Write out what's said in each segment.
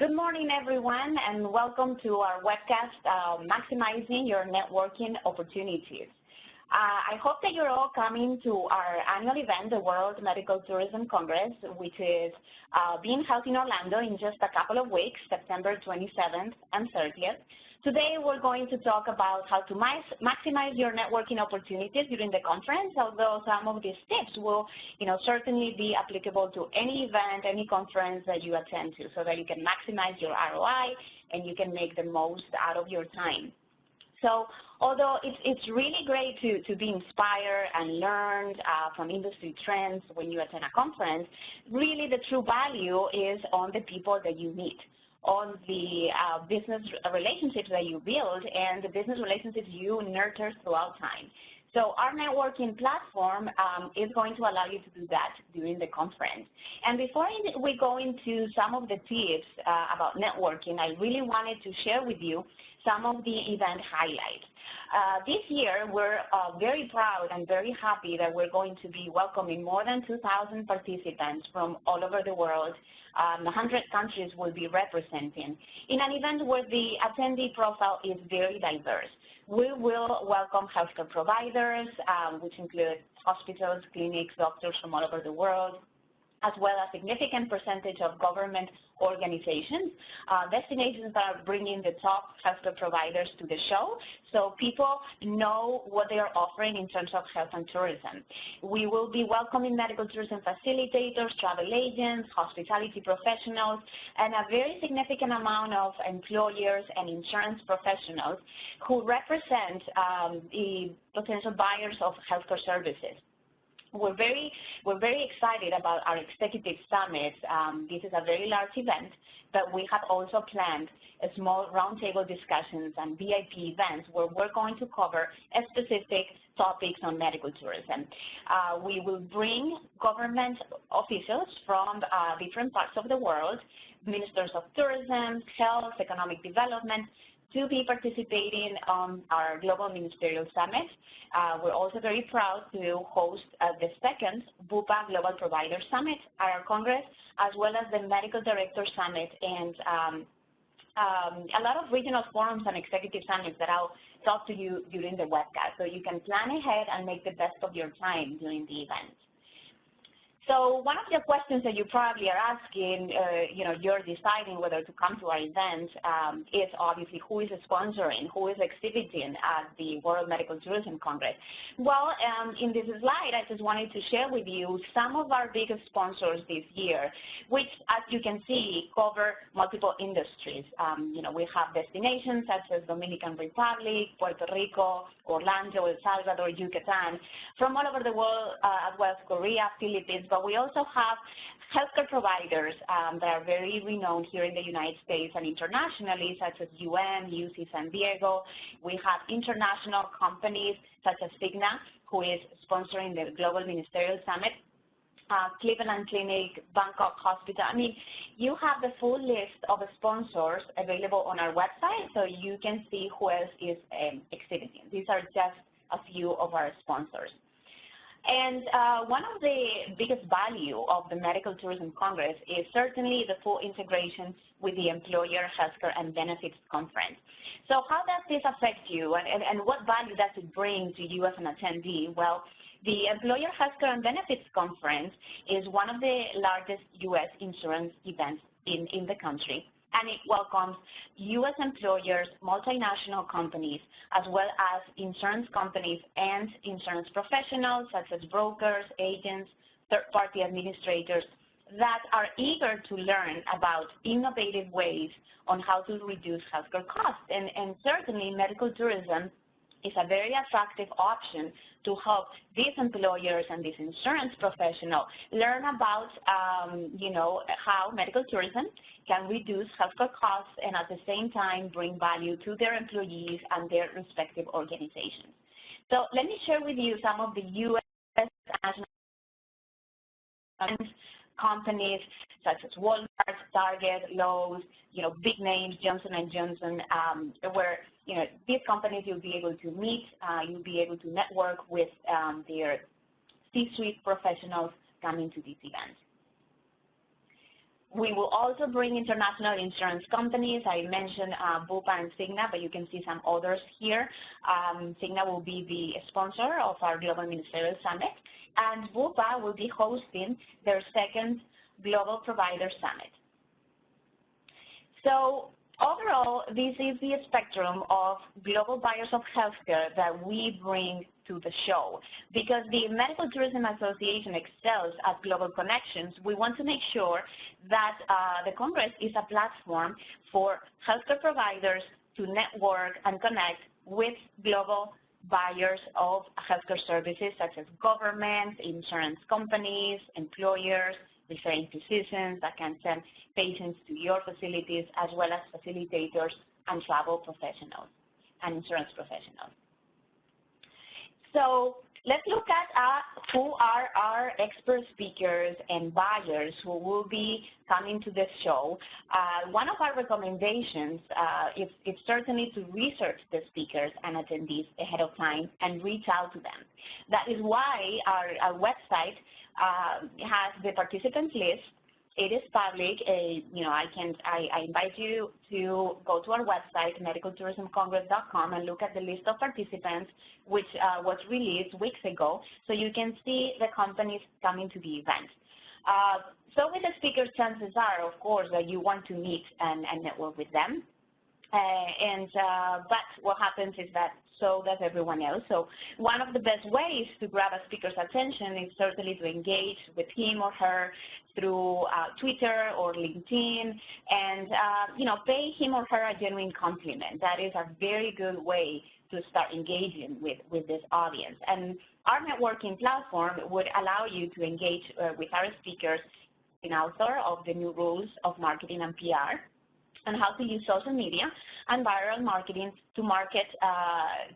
Good morning, everyone, and welcome to our webcast, Maximizing Your Networking Opportunities. I hope that you're all coming to our annual event, the World Medical Tourism Congress, which is being held in Orlando in just a couple of weeks, September 27th and 30th. Today, we're going to talk about how to maximize your networking opportunities during the conference, although some of these tips will, certainly be applicable to any event, any conference that you attend to, so that you can maximize your ROI and you can make the most out of your time. So although it's really great to be inspired and learn from industry trends when you attend a conference, really the true value is on the people that you meet, on the business relationships that you build and the business relationships you nurture throughout time. So our networking platform is going to allow you to do that during the conference. And before we go into some of the tips about networking, I really wanted to share with you some of the event highlights. This year, we're very proud and very happy that we're going to be welcoming more than 2,000 participants from all over the world. 100 countries will be representing in an event where the attendee profile is very diverse. We will welcome healthcare providers, which include hospitals, clinics, doctors from all over the world, as well as a significant percentage of government organizations, destinations that are bringing the top healthcare providers to the show, so people know what they are offering in terms of health and tourism. We will be welcoming medical tourism facilitators, travel agents, hospitality professionals, and a very significant amount of employers and insurance professionals who represent the potential buyers of healthcare services. We're very excited about our executive summit. This is a very large event, but we have also planned a small roundtable discussions and VIP events where we're going to cover specific topics on medical tourism. We will bring government officials from different parts of the world, ministers of tourism, health, economic development, to be participating on our Global Ministerial Summit. We're also very proud to host the second BUPA Global Provider Summit at our Congress, as well as the Medical Director Summit and a lot of regional forums and executive summits that I'll talk to you during the webcast. So you can plan ahead and make the best of your time during the event. So one of the questions that you probably are asking, you're deciding whether to come to our event is obviously who is sponsoring, who is exhibiting at the World Medical Tourism Congress. Well, in this slide, I just wanted to share with you some of our biggest sponsors this year, which, as you can see, cover multiple industries. We have destinations such as Dominican Republic, Puerto Rico, Orlando, El Salvador, Yucatan, from all over the world, as well as Korea, Philippines, but we also have healthcare providers that are very renowned here in the United States and internationally, such as UC San Diego. We have international companies such as Cigna, who is sponsoring the Global Ministerial Summit, Cleveland Clinic, Bangkok Hospital. I mean, you have the full list of sponsors available on our website, so you can see who else is exhibiting. These are just a few of our sponsors. And one of the biggest value of the Medical Tourism Congress is certainly the full integration with the Employer Healthcare and Benefits Conference. So how does this affect you, and what value does it bring to you as an attendee? Well, the Employer Healthcare and Benefits Conference is one of the largest U.S. insurance events in the country, and it welcomes U.S. employers, multinational companies, as well as insurance companies and insurance professionals such as brokers, agents, third-party administrators that are eager to learn about innovative ways on how to reduce healthcare costs. And certainly medical tourism is a very attractive option to help these employers and these insurance professionals learn about, how medical tourism can reduce healthcare costs and at the same time bring value to their employees and their respective organizations. So let me share with you some of the U.S. national companies such as Walmart, Target, Lowe's, big names, Johnson & Johnson, where these companies you'll be able to meet, you'll be able to network with their C-suite professionals coming to these events. We will also bring international insurance companies. I mentioned Bupa and Cigna, but you can see some others here. Cigna will be the sponsor of our Global Ministerial Summit, and Bupa will be hosting their second Global Provider Summit. So overall, this is the spectrum of global buyers of healthcare that we bring to the show. Because the Medical Tourism Association excels at global connections, we want to make sure that the Congress is a platform for healthcare providers to network and connect with global buyers of healthcare services such as governments, insurance companies, employers, referring physicians that can send patients to your facilities, as well as facilitators and travel professionals and insurance professionals. So let's look at who are our expert speakers and buyers who will be coming to this show. One of our recommendations is certainly to research the speakers and attendees ahead of time and reach out to them. That is why our website has the participant list. It is public. I invite you to go to our website, medicaltourismcongress.com, and look at the list of participants, which was released weeks ago, so you can see the companies coming to the event. So with the speakers, chances are, of course, that you want to meet and network with them. But what happens is that so does everyone else. So one of the best ways to grab a speaker's attention is certainly to engage with him or her through Twitter or LinkedIn, and pay him or her a genuine compliment. That is a very good way to start engaging with this audience. And our networking platform would allow you to engage with our speakers, an author of the new rules of marketing and PR, and how to use social media and viral marketing to market,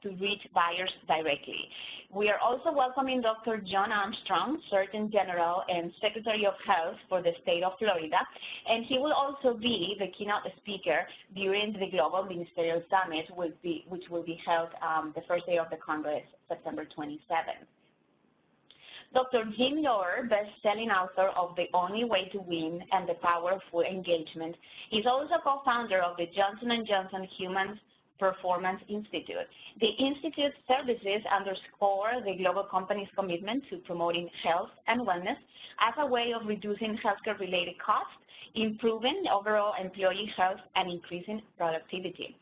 to reach buyers directly. We are also welcoming Dr. John Armstrong, Surgeon General and Secretary of Health for the state of Florida, and he will also be the keynote speaker during the Global Ministerial Summit, which will be held the first day of the Congress, September 27th. Dr. Jim Lohr, best-selling author of The Only Way to Win and the Power of Full Engagement, is also co-founder of the Johnson & Johnson Human Performance Institute. The Institute's services underscore the global company's commitment to promoting health and wellness as a way of reducing healthcare-related costs, improving overall employee health, and increasing productivity.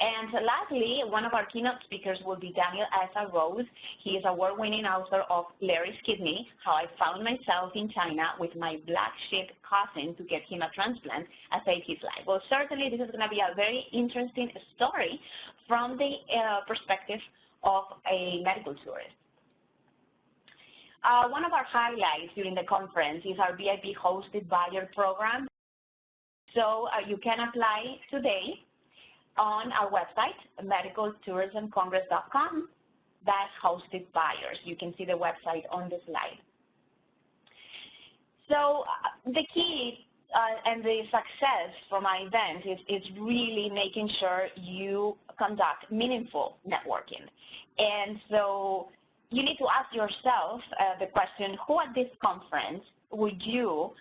And lastly, one of our keynote speakers will be Daniel Asa Rose. He is award-winning author of Larry's Kidney, How I Found Myself in China with My Black Sheep Cousin to Get Him a Transplant, and Saved His Life. Well, certainly this is going to be a very interesting story from the perspective of a medical tourist. One of our highlights during the conference is our VIP hosted buyer program. So you can apply today on our website, medicaltourismcongress.com, that's hosted buyers. You can see the website on the slide. So the key and the success for my event is really making sure you conduct meaningful networking. And so you need to ask yourself the question, who at this conference would you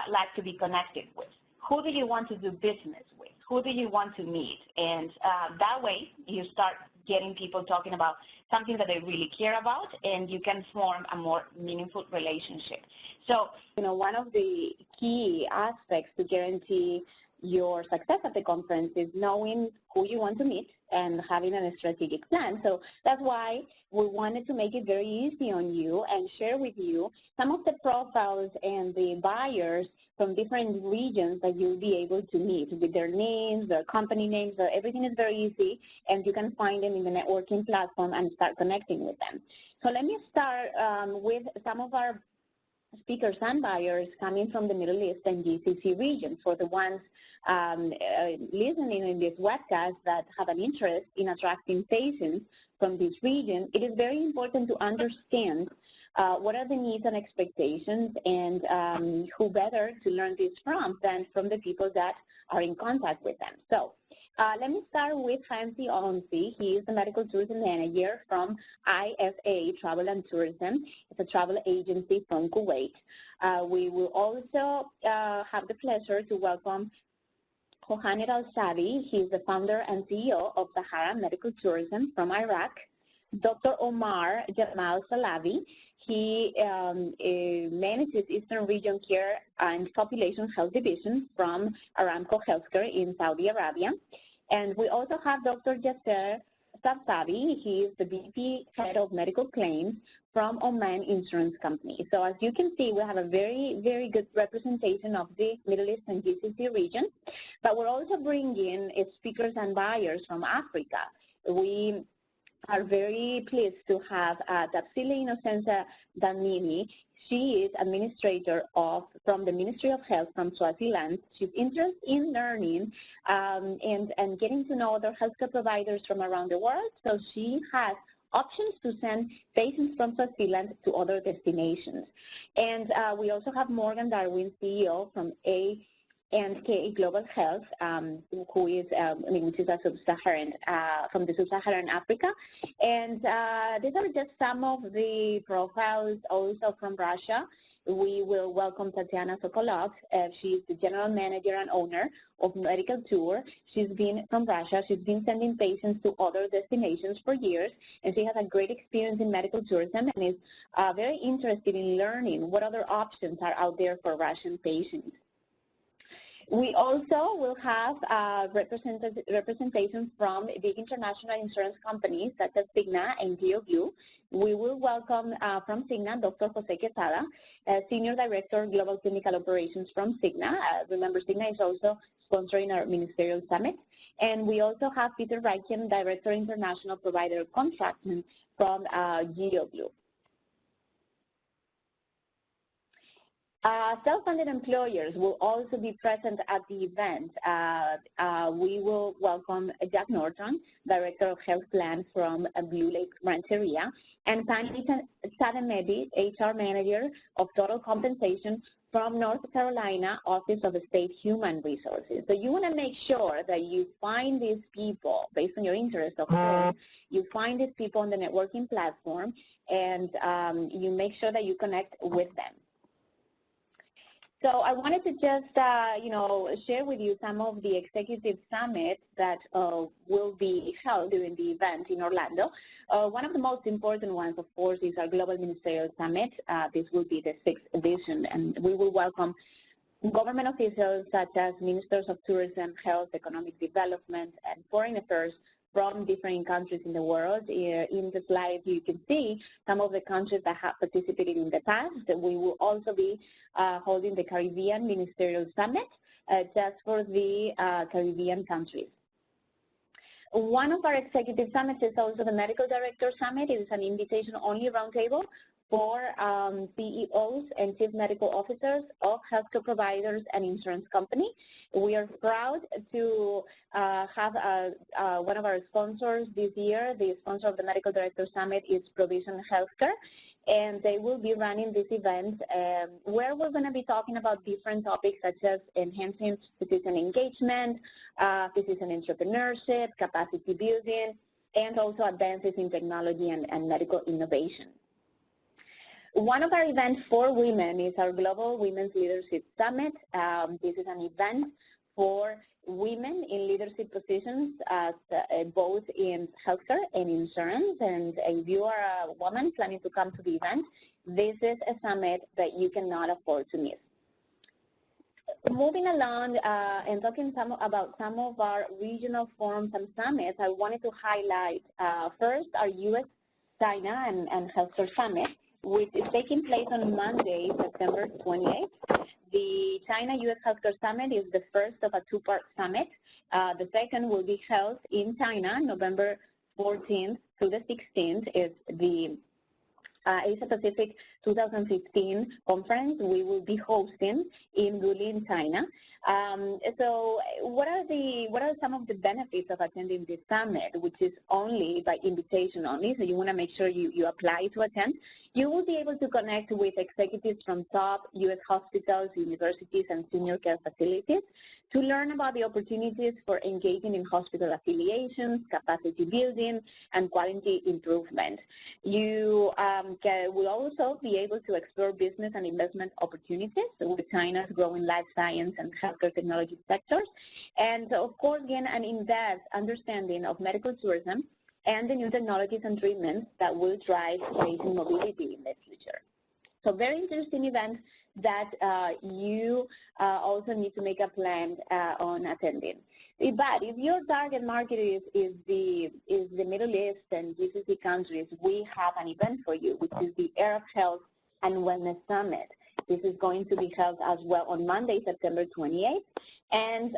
like to be connected with? Who do you want to do business with? Who do you want to meet? And that way you start getting people talking about something that they really care about, and you can form a more meaningful relationship. So, one of the key aspects to guarantee your success at the conference is knowing who you want to meet and having a strategic plan. So that's why we wanted to make it very easy on you and share with you some of the profiles and the buyers from different regions that you'll be able to meet with their names, their company names. Everything is very easy, and you can find them in the networking platform and start connecting with them. So let me start with some of our speakers and buyers coming from the Middle East and GCC region. For the ones listening in this webcast that have an interest in attracting patients from this region, it is very important to understand what are the needs and expectations, and who better to learn this from than from the people that are in contact with them. So let me start with Fancy Onsi. He is the medical tourism manager from IFA Travel and Tourism. It's a travel agency from Kuwait. We will also have the pleasure to welcome Mohamed Al-Sadi. He's the founder and CEO of Sahara Medical Tourism from Iraq. Dr. Omar Jamal Salavi, he manages Eastern Region Care and Population Health Division from Aramco Healthcare in Saudi Arabia. And we also have Dr. Yasser Sabsabi. He is the VP Head of Medical Claims from Oman Insurance Company. So as you can see, we have a very, very good representation of the Middle East and GCC region, but we're also bringing speakers and buyers from Africa. We are very pleased to have Tapsile Innocenza Danini. She is administrator from the Ministry of Health from Swaziland. She's interested in learning and getting to know other healthcare providers from around the world. So she has options to send patients from Swaziland to other destinations. And we also have Morgan Darwin, CEO from A&K Global Health, who is, which is a sub-Saharan, from the sub-Saharan Africa. And these are just some of the profiles also from Russia. We will welcome Tatiana Sokolov. She's the general manager and owner of Medical Tour. She's been from Russia. She's been sending patients to other destinations for years, and she has a great experience in medical tourism and is very interested in learning what other options are out there for Russian patients. We also will have representation from big international insurance companies such as Cigna and GeoView. We will welcome from Cigna Dr. Jose Quesada, Senior Director Global Clinical Operations from Cigna. Remember, Cigna is also sponsoring our ministerial summit. And we also have Peter Reichen, Director International Provider Contracting from GeoView. Self-funded employers will also be present at the event. We will welcome Jack Norton, Director of Health Plan from Blue Lake Rancheria, and Tani Sademedi, HR Manager of Total Compensation from North Carolina Office of State Human Resources. So you want to make sure that you find these people, based on your interest, of course, you find these people on the networking platform, and you make sure that you connect with them. So I wanted to just, share with you some of the executive summits that will be held during the event in Orlando. One of the most important ones, of course, is our Global Ministerial Summit. This will be the 6th edition, and we will welcome government officials such as ministers of tourism, health, economic development, and foreign affairs from different countries in the world. In the slide, you can see some of the countries that have participated in the past. We will also be holding the Caribbean Ministerial Summit just for the Caribbean countries. One of our executive summits is also the Medical Director Summit. It is an invitation-only roundtable for CEOs and Chief Medical Officers of healthcare providers and insurance companies. We are proud to have one of our sponsors this year. The sponsor of the Medical Director Summit is Provision Healthcare, and they will be running this event where we're going to be talking about different topics such as enhancing physician engagement, physician entrepreneurship, capacity building, and also advances in technology and medical innovation. One of our events for women is our Global Women's Leadership Summit. This is an event for women in leadership positions, both in healthcare and insurance. And if you are a woman planning to come to the event, this is a summit that you cannot afford to miss. Moving along and talking about some of our regional forums and summits, I wanted to highlight first our U.S., China, and Healthcare Summit, which is taking place on Monday, September 28th. The China-U.S. Healthcare Summit is the first of a two-part summit. The second will be held in China, November 14th through the 16th. Is the Asia Pacific 2015 conference we will be hosting in Guilin, China. So what are some of the benefits of attending this summit, which is only by invitation only, so you want to make sure you apply to attend. You will be able to connect with executives from top U.S. hospitals, universities, and senior care facilities to learn about the opportunities for engaging in hospital affiliations, capacity building, and quality improvement. You will also be able to explore business and investment opportunities with China's growing life science and healthcare technology sectors, and of course, gain an in-depth understanding of medical tourism and the new technologies and treatments that will drive patient mobility in the future. So very interesting event that you also need to make a plan on attending. But if your target market is the Middle East and GCC countries, we have an event for you, which is the Arab Health and Wellness Summit. This is going to be held as well on Monday, September 28th. And,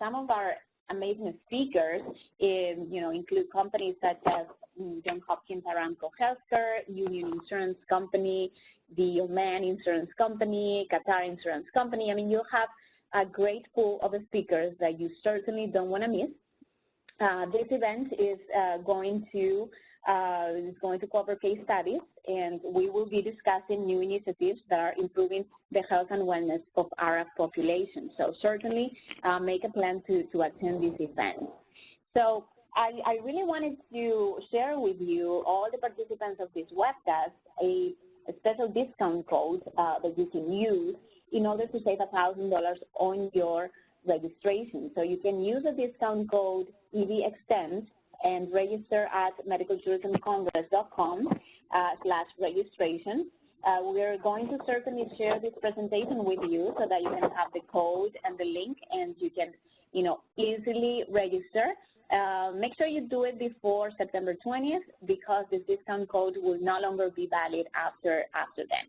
some of our amazing speakers, include companies such as Johns Hopkins Aramco Healthcare, Union Insurance Company, the Oman Insurance Company, Qatar Insurance Company. I mean, you'll have a great pool of speakers that you certainly don't want to miss. This event is going to cover case studies, and we will be discussing new initiatives that are improving the health and wellness of Arab population. So certainly make a plan to attend this event. So I really wanted to share with you, all the participants of this webcast, a special discount code that you can use in order to save $1,000 on your registration. So you can use the discount code EVEXTEND and register at medicaltourismcongress.com/registration. We're going to certainly share this presentation with you so that you can have the code and the link, and you can, easily register. Make sure you do it before September 20th, because this discount code will no longer be valid after then.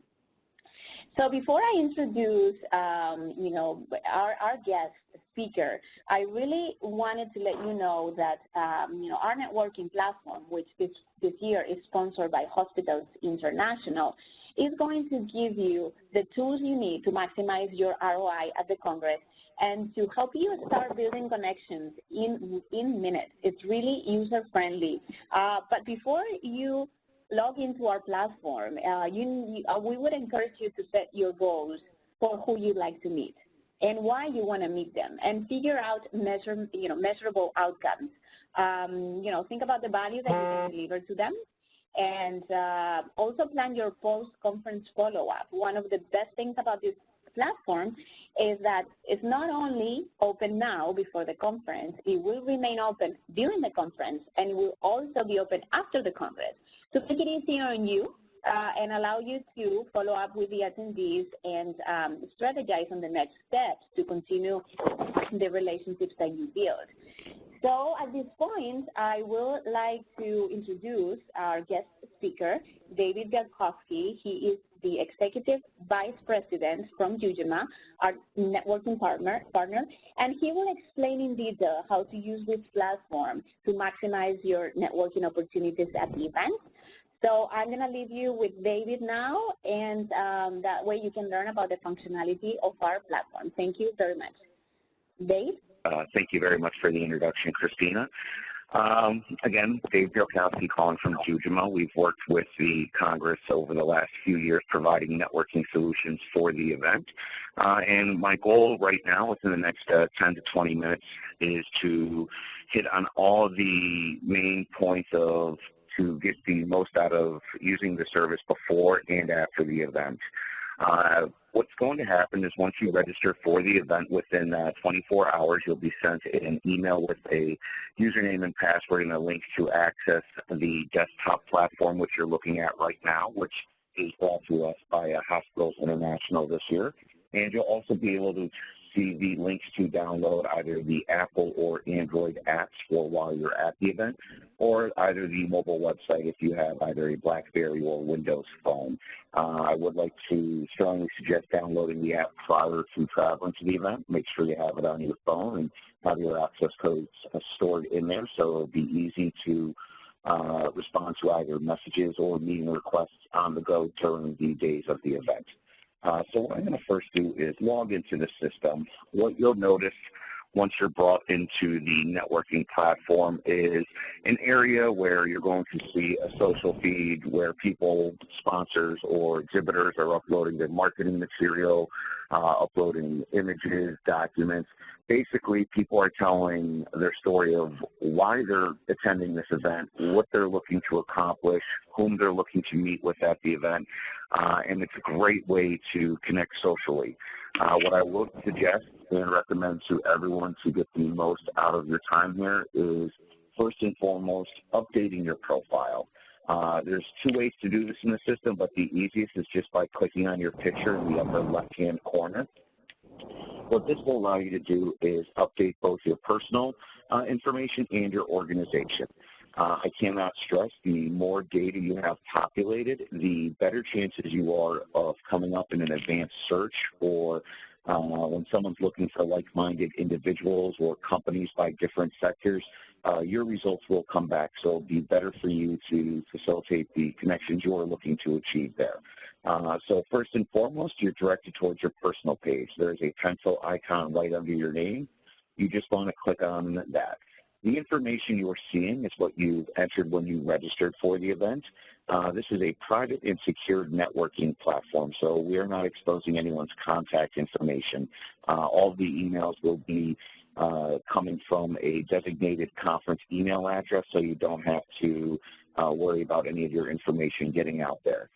So before I introduce, our guest speaker, I really wanted to let you know that, our networking platform, which this year is sponsored by Hospitals International, is going to give you the tools you need to maximize your ROI at the Congress and to help you start building connections in minutes. It's really user-friendly. But before you log into our platform, we would encourage you to set your goals for who you'd like to meet and why you want to meet them, and figure out measurable outcomes. Think about the value that you can deliver to them, and also plan your post-conference follow-up. One of the best things about this platform is that it's not only open now before the conference, it will remain open during the conference, and it will also be open after the conference to make it easier on you and allow you to follow up with the attendees and strategize on the next steps to continue the relationships that you build. So at this point, I would like to introduce our guest speaker, David Gatkowski. He is the Executive Vice President from Jujima, our networking partner, and he will explain in detail how to use this platform to maximize your networking opportunities at the event. So I'm going to leave you with David now, and that way you can learn about the functionality of our platform. Thank you very much. Dave? Thank you very much for the introduction, Christina. Again, Dave Bielkowski calling from Jujima. We've worked with the Congress over the last few years providing networking solutions for the event. And my goal right now within the next 10 to 20 minutes is to hit on all the main points to get the most out of using the service before and after the event. What's going to happen is once you register for the event, within 24 hours, you'll be sent an email with a username and password and a link to access the desktop platform, which you're looking at right now, which is brought to us by Hospitals International this year. And you'll also be able to see the links to download either the Apple or Android apps for while you're at the event, or either the mobile website if you have either a BlackBerry or Windows phone. I would like to strongly suggest downloading the app prior to traveling to the event. Make sure you have it on your phone and have your access codes stored in there so it'll be easy to respond to either messages or meeting requests on the go during the days of the event. So what I'm going to first do is log into the system. What you'll notice once you're brought into the networking platform is an area where you're going to see a social feed where people, sponsors, or exhibitors are uploading their marketing material, uploading images, documents. Basically, people are telling their story of why they're attending this event, what they're looking to accomplish, whom they're looking to meet with at the event, and it's a great way to connect socially. What I would suggest and recommend to everyone to get the most out of your time here is, first and foremost, updating your profile. There's two ways to do this in the system, but the easiest is just by clicking on your picture in the upper left-hand corner. What this will allow you to do is update both your personal information and your organization. I cannot stress, the more data you have populated, the better chances you are of coming up in an advanced search, or when someone's looking for like-minded individuals or companies by different sectors, your results will come back. So it'll be better for you to facilitate the connections you're looking to achieve there. So first and foremost, you're directed towards your personal page. There's a pencil icon right under your name. You just want to click on that. The information you are seeing is what you've entered when you registered for the event. This is a private and secured networking platform, so we are not exposing anyone's contact information. All of the emails will be coming from a designated conference email address, so you don't have to worry about any of your information getting out there.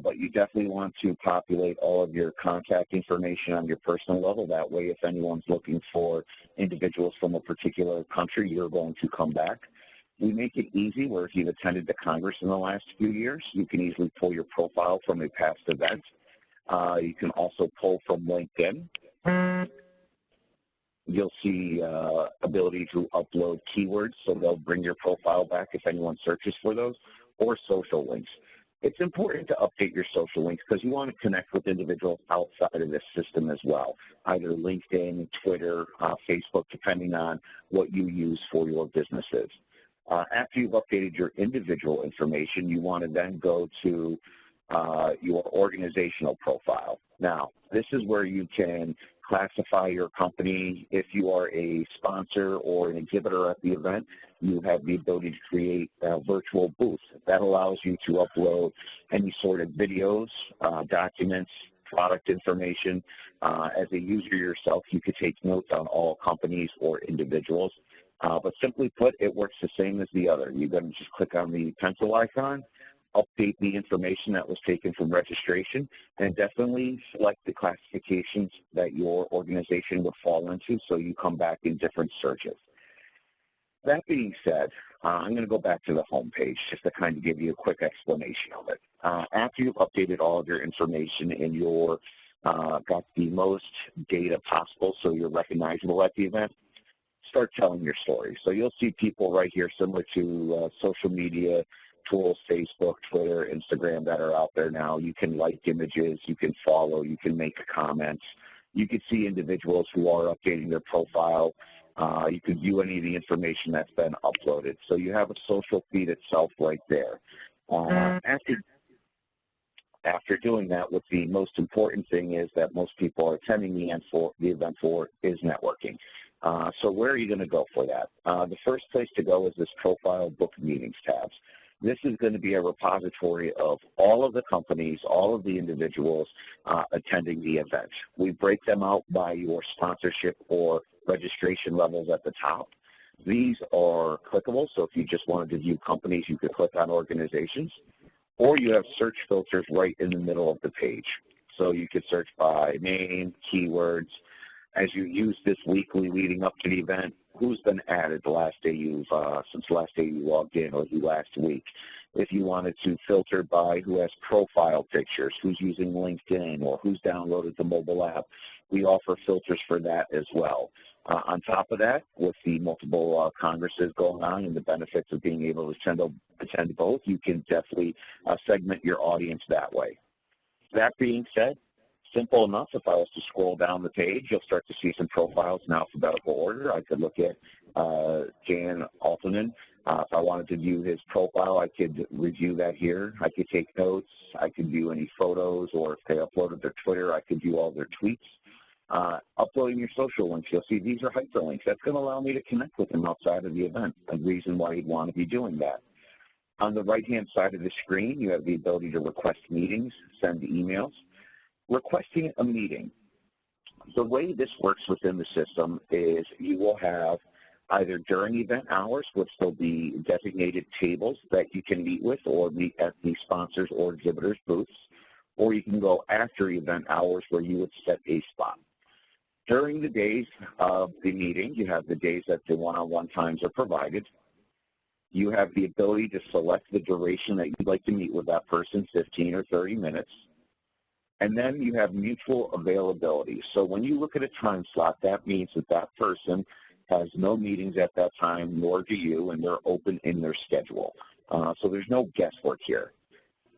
But you definitely want to populate all of your contact information on your personal level. That way, if anyone's looking for individuals from a particular country, you're going to come back. We make it easy where if you've attended the Congress in the last few years, you can easily pull your profile from a past event. You can also pull from LinkedIn. You'll see ability to upload keywords, so they'll bring your profile back if anyone searches for those, or social links. It's important to update your social links because you want to connect with individuals outside of this system as well, either LinkedIn, Twitter, Facebook, depending on what you use for your businesses. After you've updated your individual information, you want to then go to your organizational profile. Now, this is where you can classify your company. If you are a sponsor or an exhibitor at the event, you have the ability to create a virtual booth. That allows you to upload any sort of videos, documents, product information. As a user yourself, you could take notes on all companies or individuals. But simply put, it works the same as the other. You're going to just click on the pencil icon, update the information that was taken from registration, and definitely select the classifications that your organization would fall into so you come back in different searches. That being said, I'm going to go back to the home page just to kind of give you a quick explanation of it. After you've updated all of your information and you're got the most data possible so you're recognizable at the event, start telling your story. So you'll see people right here similar to social media tools, Facebook, Twitter, Instagram, that are out there now. You can like images, you can follow, you can make comments. You can see individuals who are updating their profile. You can view any of the information that's been uploaded. So you have a social feed itself right there. After doing that, what the most important thing is that most people are attending the event for is networking. So where are you going to go for that? The first place to go is this Profile Book Meetings tabs. This is going to be a repository of all of the companies, all of the individuals attending the event. We break them out by your sponsorship or registration levels at the top. These are clickable, so if you just wanted to view companies, you could click on organizations. Or you have search filters right in the middle of the page. So you could search by name, keywords. As you use this weekly leading up to the event, who's been added the last day since the last day you logged in, or the last week. If you wanted to filter by who has profile pictures, who's using LinkedIn, or who's downloaded the mobile app, we offer filters for that as well. On top of that, with the multiple congresses going on and the benefits of being able to attend both, you can definitely segment your audience that way. That being said, simple enough. If I was to scroll down the page, you'll start to see some profiles in alphabetical order. I could look at Jan Altonen. If I wanted to view his profile, I could review that here. I could take notes. I could view any photos, or if they uploaded their Twitter, I could view all their tweets. Uploading your social links, you'll see these are hyperlinks. That's going to allow me to connect with him outside of the event, a reason why he'd want to be doing that. On the right-hand side of the screen, you have the ability to request meetings, send emails. Requesting a meeting. The way this works within the system is you will have either during event hours, which there'll be designated tables that you can meet with or meet at the sponsors or exhibitors booths, or you can go after event hours where you would set a spot. During the days of the meeting, you have the days that the one-on-one times are provided. You have the ability to select the duration that you'd like to meet with that person, 15 or 30 minutes. And then you have mutual availability. So when you look at a time slot, that means that that person has no meetings at that time, nor do you, and they're open in their schedule. So there's no guesswork here.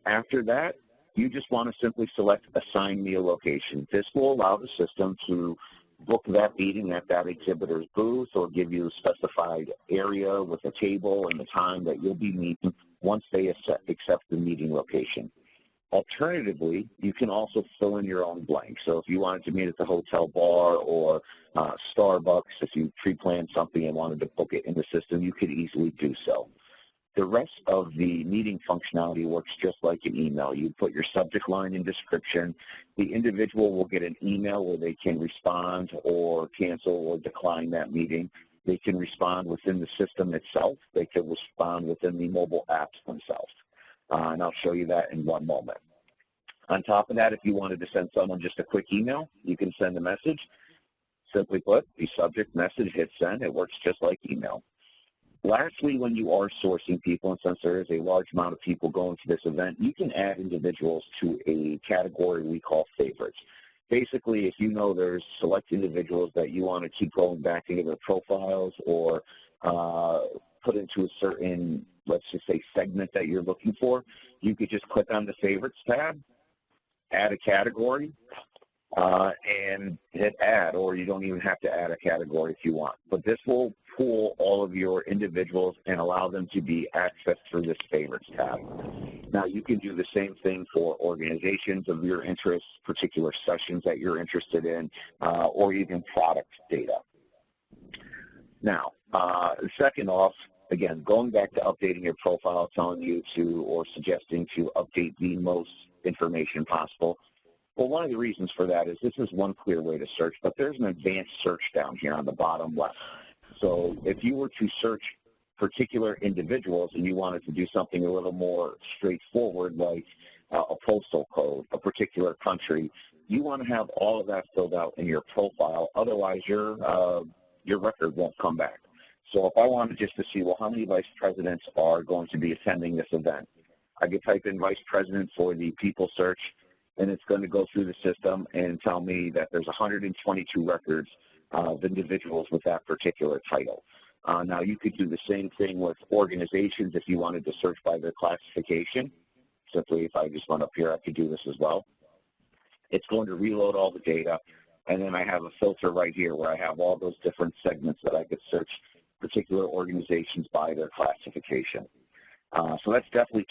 After that, you just want to simply select Assign Me a Location. This will allow the system to book that meeting at that exhibitor's booth or give you a specified area with a table and the time that you'll be meeting once they accept the meeting location. Alternatively, you can also fill in your own blank. So if you wanted to meet at the hotel bar or Starbucks, if you pre-planned something and wanted to book it in the system, you could easily do so. The rest of the meeting functionality works just like an email. You put your subject line and description. The individual will get an email where they can respond or cancel or decline that meeting. They can respond within the system itself. They can respond within the mobile apps themselves. And I'll show you that in one moment. On top of that, if you wanted to send someone just a quick email, you can send a message. Simply put, the subject message, hit send. It works just like email. Lastly, when you are sourcing people, and since there is a large amount of people going to this event, you can add individuals to a category we call favorites. Basically, if you know there's select individuals that you want to keep going back into their profiles or put into a certain, let's just say, segment that you're looking for, you could just click on the Favorites tab, add a category, and hit Add, or you don't even have to add a category if you want. But this will pool all of your individuals and allow them to be accessed through this Favorites tab. Now, you can do the same thing for organizations of your interest, particular sessions that you're interested in, or even product data. Now, second off, again, going back to updating your profile, telling you to or suggesting to update the most information possible. Well, one of the reasons for that is this is one clear way to search, but there's an advanced search down here on the bottom left. So if you were to search particular individuals and you wanted to do something a little more straightforward, like a postal code, a particular country, you want to have all of that filled out in your profile. Otherwise, your record won't come back. So if I wanted just to see, well, how many vice presidents are going to be attending this event, I could type in vice president for the people search, and it's going to go through the system and tell me that there's 122 records of individuals with that particular title. Now, you could do the same thing with organizations if you wanted to search by their classification. Simply, if I just went up here, I could do this as well. It's going to reload all the data, and then I have a filter right here where I have all those different segments that I could search particular organizations by their classification. So that's definitely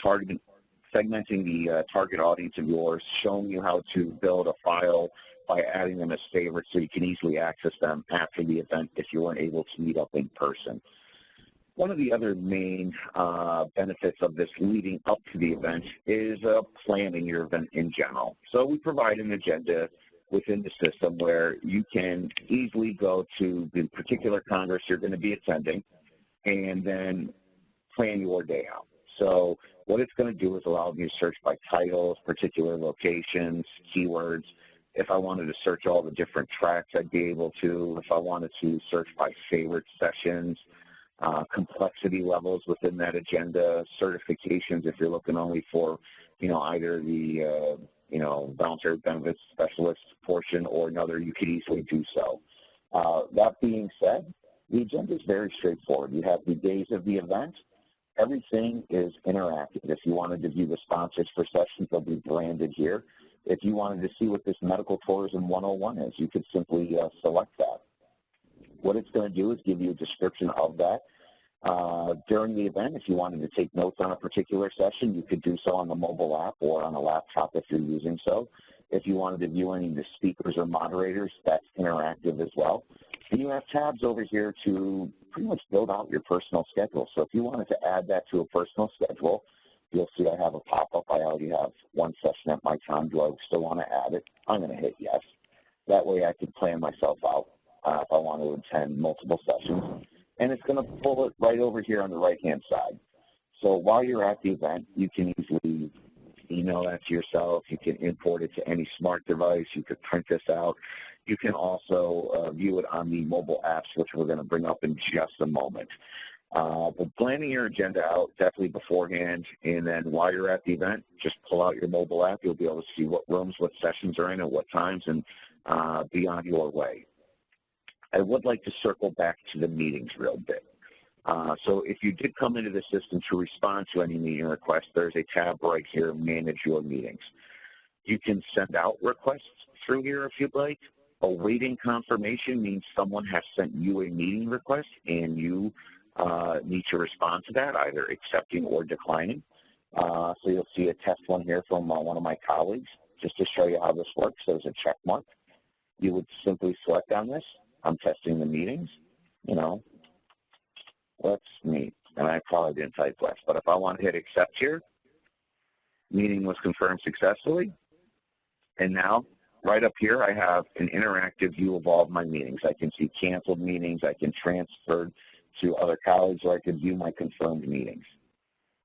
segmenting the target audience of yours, showing you how to build a file by adding them as favorites so you can easily access them after the event if you weren't able to meet up in person. One of the other main benefits of this leading up to the event is planning your event in general. So we provide an agenda within the system where you can easily go to the particular Congress you're going to be attending and then plan your day out. So what it's going to do is allow me to search by titles, particular locations, keywords. If I wanted to search all the different tracks, I'd be able to. If I wanted to search by favorite sessions, complexity levels within that agenda, certifications if you're looking only for, either the, voluntary benefits specialist portion or another, you could easily do so. That being said, the agenda is very straightforward. You have the days of the event. Everything is interactive. If you wanted to view the sponsors for sessions, they'll be branded here. If you wanted to see what this Medical Tourism 101 is, you could simply select that. What it's going to do is give you a description of that. During the event, if you wanted to take notes on a particular session, you could do so on the mobile app or on a laptop if you're using so. If you wanted to view any of the speakers or moderators, that's interactive as well. And you have tabs over here to pretty much build out your personal schedule. So if you wanted to add that to a personal schedule, you'll see I have a pop-up. I already have one session at my time. Do I still want to add it? I'm going to hit yes. That way I can plan myself out if I want to attend multiple sessions. And it's going to pull it right over here on the right-hand side. So while you're at the event, you can easily email that to yourself. You can import it to any smart device. You could print this out. You can also view it on the mobile apps, which we're going to bring up in just a moment. But planning your agenda out definitely beforehand, and then while you're at the event, just pull out your mobile app. You'll be able to see what rooms, what sessions are in at what times, and be on your way. I would like to circle back to the meetings real bit. So if you did come into the system to respond to any meeting requests, there's a tab right here, Manage Your Meetings. You can send out requests through here if you'd like. Awaiting confirmation means someone has sent you a meeting request and you need to respond to that, either accepting or declining. So you'll see a test one here from one of my colleagues. Just to show you how this works, there's a check mark. You would simply select on this. I'm testing the meetings. You know, let's meet. And I probably didn't type less, but if I want to hit accept here, meeting was confirmed successfully. And now, right up here, I have an interactive view of all of my meetings. I can see canceled meetings. I can transfer to other colleagues, or I can view my confirmed meetings.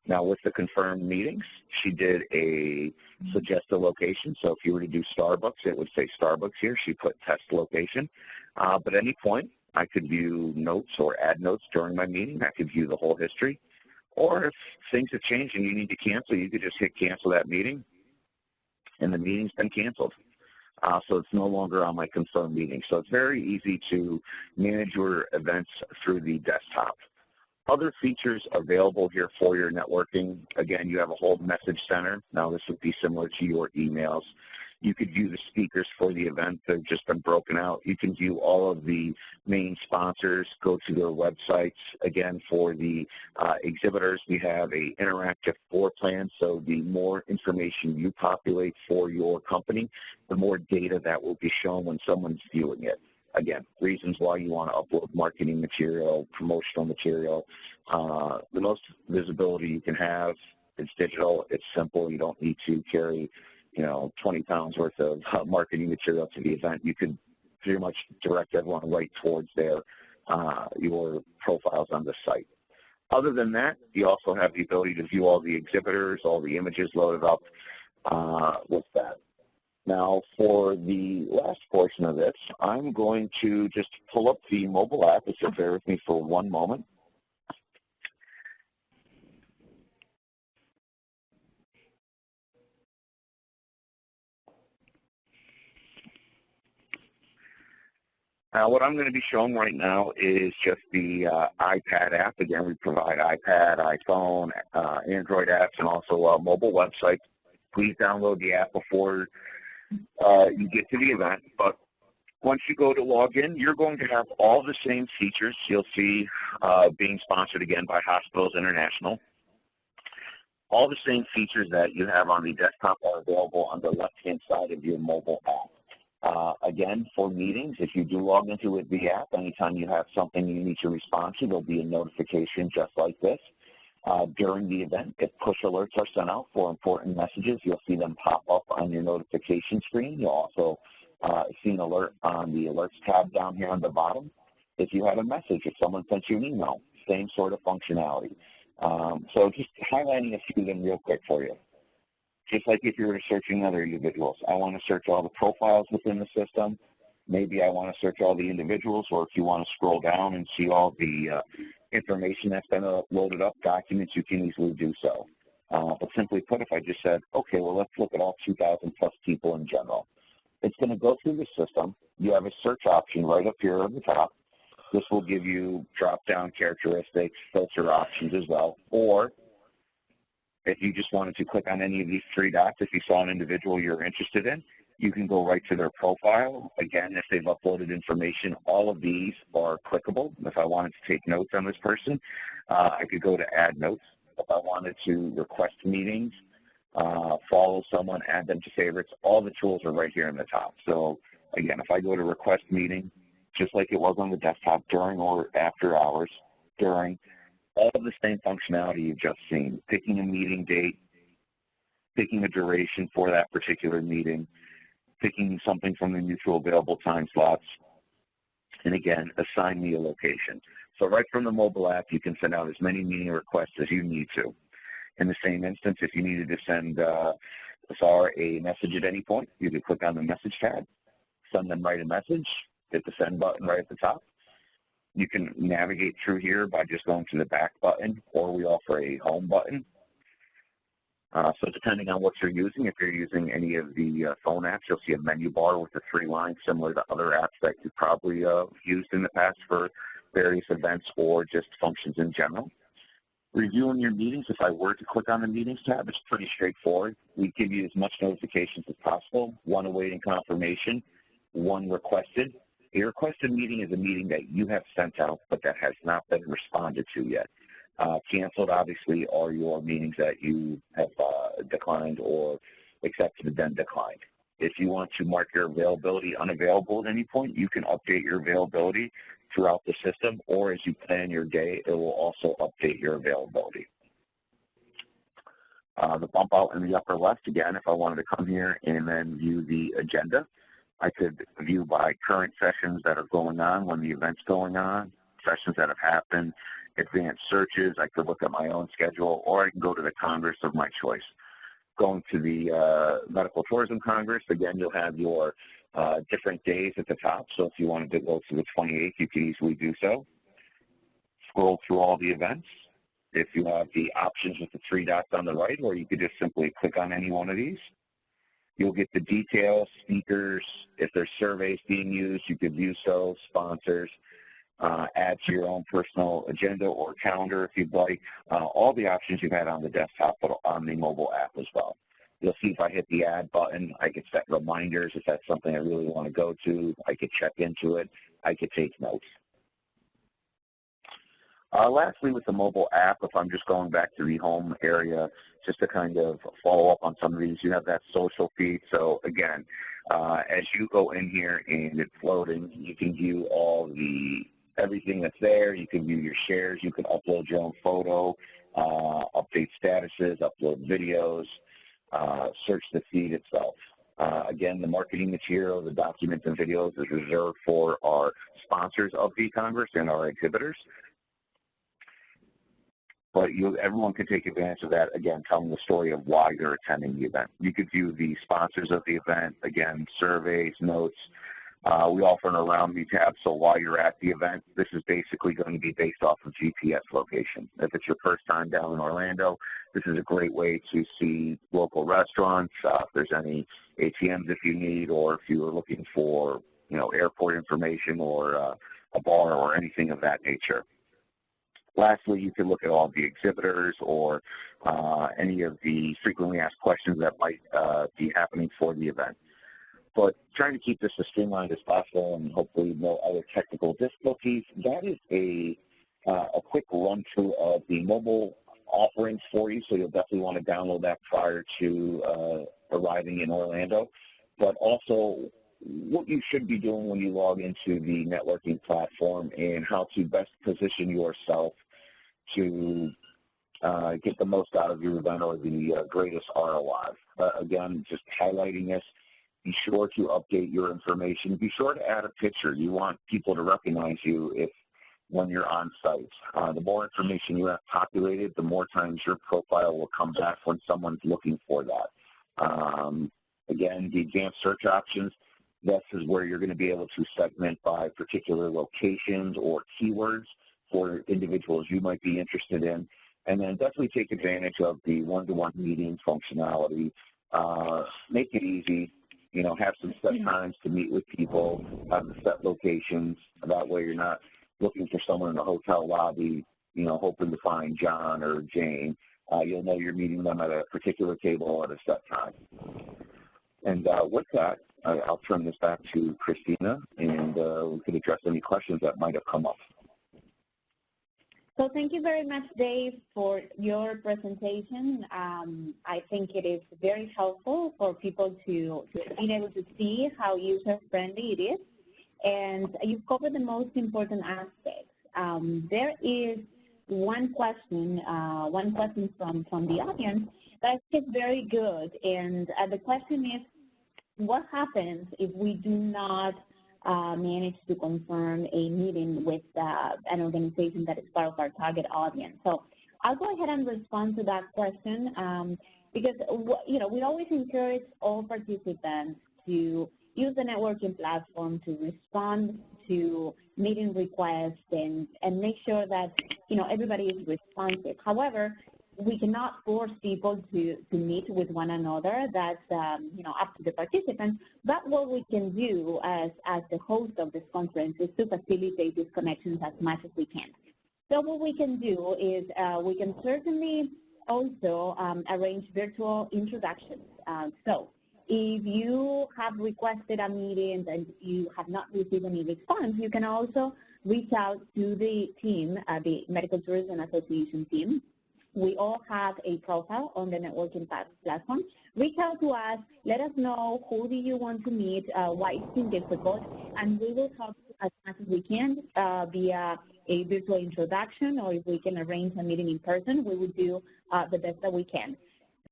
Now, with the confirmed meetings, she did a suggest a location. So if you were to do Starbucks, it would say Starbucks here. She put test location. But at any point, I could view notes or add notes during my meeting. I could view the whole history. Or if things have changed and you need to cancel, you could just hit cancel that meeting, and the meeting's been canceled. So it's no longer on my confirmed meeting. So it's very easy to manage your events through the desktop. Other features available here for your networking. Again, you have a whole message center. Now this would be similar to your emails. You could view the speakers for the event. They've just been broken out. You can view all of the main sponsors, go to their websites. Again, for the exhibitors, we have an interactive floor plan. So the more information you populate for your company, the more data that will be shown when someone's viewing it. Again, reasons why you want to upload marketing material, promotional material. The most visibility you can have, it's digital, it's simple. You don't need to carry, 20 pounds worth of marketing material to the event. You can pretty much direct everyone right towards your profiles on the site. Other than that, you also have the ability to view all the exhibitors, all the images loaded up with that. Now, for the last portion of this, I'm going to just pull up the mobile app, if you'll bear with me for one moment. What I'm going to be showing right now is just the iPad app. Again, we provide iPad, iPhone, Android apps, and also a mobile website. Please download the app before you get to the event. But once you go to log in, you're going to have all the same features. You'll see being sponsored again by Hospitals International. All the same features that you have on the desktop are available on the left-hand side of your mobile app. Again, for meetings, if you do log into the app, anytime you have something you need to respond to, there'll be a notification just like this. During the event, if push alerts are sent out for important messages, you'll see them pop up on your notification screen. You'll also see an alert on the alerts tab down here on the bottom. If you have a message, if someone sent you an email, same sort of functionality. So just highlighting a few of them real quick for you. Just like if you were searching other individuals, I want to search all the profiles within the system. Maybe I want to search all the individuals, or if you want to scroll down and see all the information that's been loaded up, documents, you can easily do so. But simply put, if I just said, okay, well, let's look at all 2,000 plus people in general. It's going to go through the system. You have a search option right up here on the top. This will give you drop-down characteristics, filter options as well. Or if you just wanted to click on any of these three dots, if you saw an individual you're interested in, You can go right to their profile. Again, if they've uploaded information, all of these are clickable. If I wanted to take notes on this person, I could go to add notes. If I wanted to request meetings, follow someone, add them to favorites, all the tools are right here in the top. So again, if I go to request meeting, just like it was on the desktop during or after hours, during, all of the same functionality you've just seen, picking a meeting date, picking a duration for that particular meeting, picking something from the mutual available time slots, and again, assign me a location. So right from the mobile app, you can send out as many meeting requests as you need to. In the same instance, if you needed to send SAR a message at any point, you could click on the message tab, send them right a message, hit the send button right at the top. You can navigate through here by just going to the back button, or we offer a home button. So depending on what you're using, if you're using any of the phone apps, you'll see a menu bar with the 3 lines similar to other apps that you've probably used in the past for various events or just functions in general. Reviewing your meetings, if I were to click on the Meetings tab, it's pretty straightforward. We give you as much notifications as possible, 1 awaiting confirmation, 1 requested. A requested meeting is a meeting that you have sent out but that has not been responded to yet. Canceled, obviously, are your meetings that you have declined or accepted and then declined. If you want to mark your availability unavailable at any point, you can update your availability throughout the system, or as you plan your day, it will also update your availability. The bump out in the upper left, again, if I wanted to come here and then view the agenda, I could view by current sessions that are going on, when the event's going on, sessions that have happened, advanced searches. I could look at my own schedule, or I can go to the Congress of my choice. Going to the Medical Tourism Congress, again, you'll have your different days at the top. So if you wanted to go to the 28th, you can easily do so. Scroll through all the events. If you have the options with the 3 dots on the right, or you could just simply click on any one of these. You'll get the details, speakers. If there's surveys being used, you could view so, sponsors. Add to your own personal agenda or calendar if you'd like. All the options you've had on the desktop, but on the mobile app as well. You'll see if I hit the add button, I could set reminders if that's something I really want to go to. I could check into it. I could take notes. Lastly, with the mobile app, if I'm just going back to the home area, just to kind of follow up on some of these, you have that social feed. So again, as you go in here and it's loading, you can view everything that's there. You can view your shares. You can upload your own photo, update statuses, upload videos, search the feed itself. Again, the marketing material, the documents and videos is reserved for our sponsors of the Congress and our exhibitors. But everyone can take advantage of that, again, telling the story of why you're attending the event. You could view the sponsors of the event, again, surveys, notes. We offer an Around Me tab, so while you're at the event, this is basically going to be based off of GPS location. If it's your first time down in Orlando, this is a great way to see local restaurants, if there's any ATMs if you need, or if you are looking for, airport information or a bar or anything of that nature. Lastly, you can look at all the exhibitors or any of the frequently asked questions that might be happening for the event. But trying to keep this as streamlined as possible and hopefully no other technical difficulties, that is a quick run-through of the mobile offerings for you, so you'll definitely want to download that prior to arriving in Orlando. But also what you should be doing when you log into the networking platform and how to best position yourself to get the most out of your event or the greatest ROI. Again, just highlighting this, be sure to update your information. Be sure to add a picture. You want people to recognize you when you're on site. The more information you have populated, the more times your profile will come back when someone's looking for that. Again, the advanced search options, this is where you're going to be able to segment by particular locations or keywords for individuals you might be interested in. And then definitely take advantage of the one-to-one meeting functionality. Make it easy. Have some set times to meet with people, have the set locations. That way you're not looking for someone in a hotel lobby, hoping to find John or Jane. You'll know you're meeting them at a particular table at a set time. And with that, I'll turn this back to Christina, and we could address any questions that might have come up. So thank you very much, Dave, for your presentation. I think it is very helpful for people to be able to see how user-friendly it is. And you've covered the most important aspects. There is one question from the audience that I think is very good. And the question is, what happens if we do not manage to confirm a meeting with an organization that is part of our target audience? So I'll go ahead and respond to that question because we always encourage all participants to use the networking platform to respond to meeting requests and make sure that everybody is responsive. However, we cannot force people to meet with one another. That's up to the participants. But what we can do as the host of this conference is to facilitate these connections as much as we can. So what we can do is we can certainly also arrange virtual introductions. So if you have requested a meeting and you have not received any response, you can also reach out to the team, the Medical Tourism Association team. We all have a profile on the networking platform. Reach out to us. Let us know who do you want to meet, why it's been difficult, and we will help you as much as we can via a virtual introduction, or if we can arrange a meeting in person, we will do the best that we can.